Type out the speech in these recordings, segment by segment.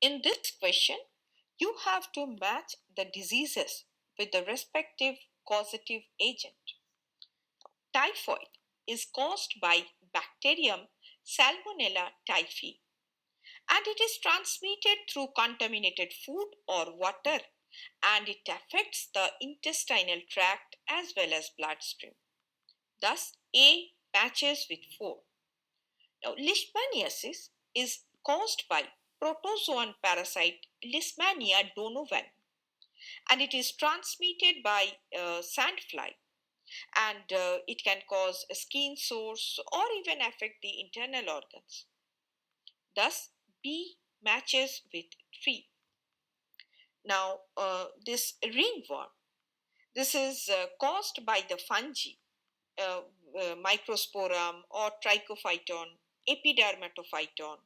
In this question, you have to match the diseases with the respective causative agent. Typhoid is caused by bacterium Salmonella typhi, and it is transmitted through contaminated food or water, and it affects the intestinal tract as well as bloodstream. Thus, A matches with 4. Now, leishmaniasis is caused by protozoan parasite Leishmania donovan, and it is transmitted by sandfly, and it can cause skin sores or even affect the internal organs. Thus, B matches with 3. Now, this ringworm, this is caused by the fungi, uh, Microsporum or Trichophyton, Epidermatophyton,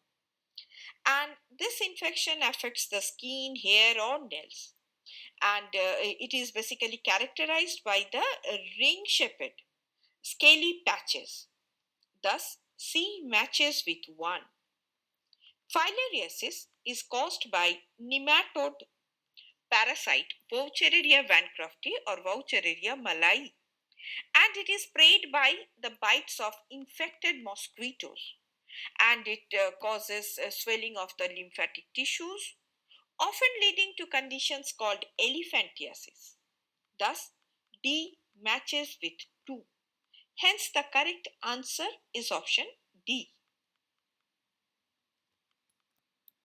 and this infection affects the skin, hair, or nails. And it is basically characterized by the ring-shaped scaly patches. Thus, C matches with 1. Filariasis is caused by nematode parasite Vauchereria vancrofti or Vauchereria malai, and it is preyed by the bites of infected mosquitoes, and it causes swelling of the lymphatic tissues, often leading to conditions called elephantiasis. Thus, D matches with 2. Hence, the correct answer is option D.